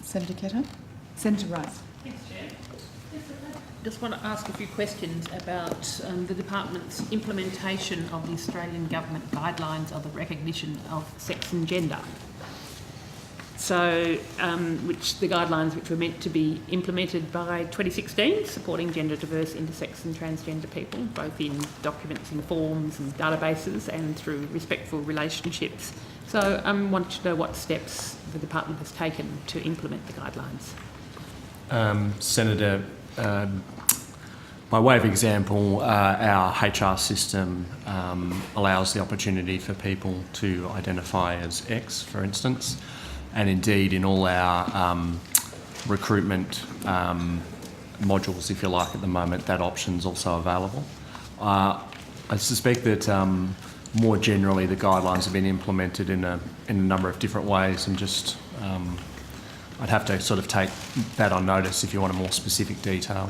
Senator Kettle. Senator Rice. Thanks, Chair. Just want to ask a few questions about the department's implementation of the Australian Government guidelines of the recognition of sex and gender. So, which the guidelines which were meant to be implemented by 2016, supporting gender diverse, intersex and transgender people, both in documents, in forms and databases and through respectful relationships. So I wanted to know what steps the department has taken to implement the guidelines. Senator, by way of example, our HR system allows the opportunity for people to identify as X, for instance, and indeed in all our recruitment modules, if you like, at the moment, that option's also available. I suspect that more generally the guidelines have been implemented in a number of different ways, and just I'd have to sort of take that on notice if you want a more specific details.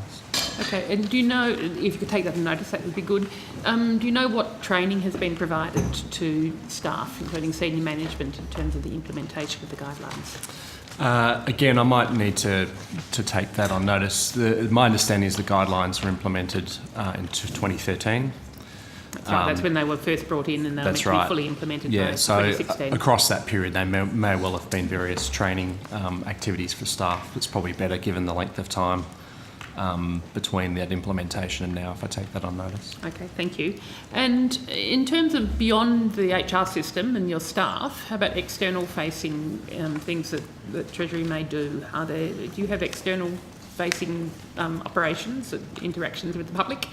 Okay, and do you know, if you could take that on notice, that would be good. Do you know what training has been provided to staff, including senior management, in terms of the implementation of the guidelines? Again, I might need to take that on notice. My understanding is the guidelines were implemented in 2013. That's right, that's when they were first brought in, and they were meant to be fully implemented by 2016. So across that period there may well have been various training activities for staff. It's probably better, given the length of time between that implementation and now, if I take that on notice. Okay, thank you. And in terms of beyond the HR system and your staff, how about external facing things that Treasury may do? Do you have external facing operations, interactions with the public?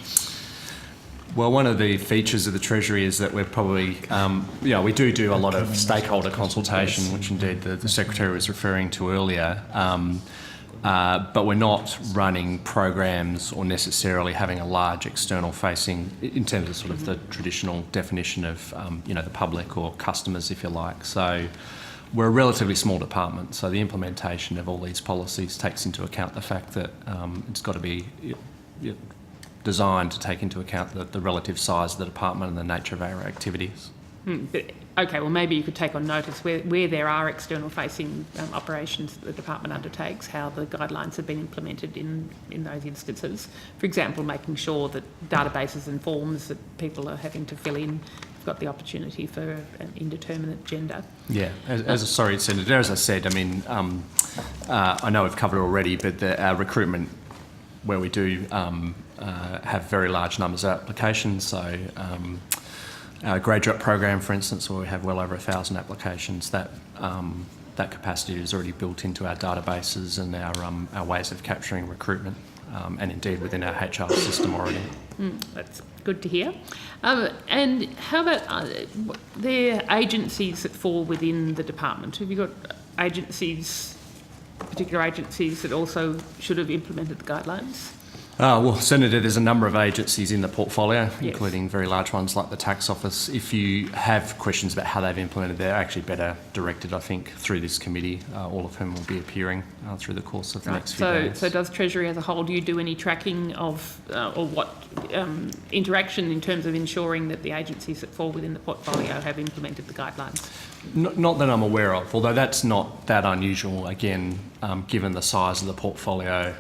Well, one of the features of the Treasury is that we're probably, we do a lot of stakeholder consultation, which indeed the Secretary was referring to earlier, but we're not running programs or necessarily having a large external facing in terms of sort of the traditional definition of, the public or customers, if you like. So we're a relatively small department, so the implementation of all these policies takes into account the fact that it's got to be designed to take into account the relative size of the department and the nature of our activities. Okay, well maybe you could take on notice where there are external facing operations that the department undertakes, how the guidelines have been implemented in those instances. For example, making sure that databases and forms that people are having to fill in have got the opportunity for an indeterminate gender. Yeah, sorry, Senator, as I said, I know we've covered it already, but our recruitment, where we do have very large numbers of applications, so our graduate program, for instance, where we have well over 1,000 applications, that capacity is already built into our databases and our ways of capturing recruitment, and indeed within our HR system already. That's good to hear. And how about there are agencies that fall within the department? Have you got particular agencies that also should have implemented the guidelines? Well, Senator, there's a number of agencies in the portfolio, yes, including very large ones like the Tax Office. If you have questions about how they've implemented, they're actually better directed, I think, through this committee, all of whom will be appearing through the course of the next few days. So does Treasury as a whole, do you do any tracking of or what interaction in terms of ensuring that the agencies that fall within the portfolio have implemented the guidelines? Not that I'm aware of, although that's not that unusual, again, given the size of the portfolio.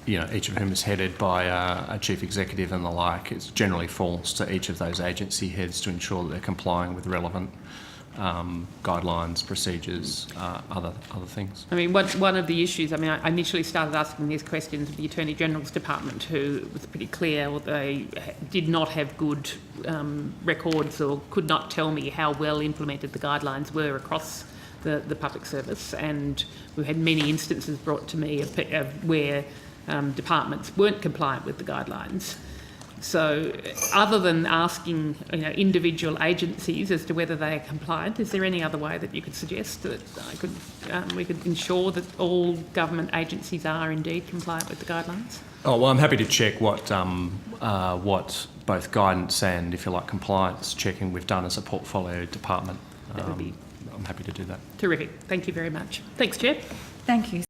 Each of whom is headed by a chief executive and the like. It generally falls to each of those agency heads to ensure that they're complying with relevant guidelines, procedures, other things. One of the issues, I initially started asking these questions of the Attorney General's Department, who was pretty clear they did not have good records or could not tell me how well implemented the guidelines were across the public service, and we had many instances brought to me of where departments weren't compliant with the guidelines. So other than asking individual agencies as to whether they are compliant, is there any other way that you could suggest that we could ensure that all government agencies are indeed compliant with the guidelines? Oh, well, I'm happy to check what both guidance and, if you like, compliance checking we've done as a portfolio department. That would be I'm happy to do that. Terrific. Thank you very much. Thanks, Chair. Thank you.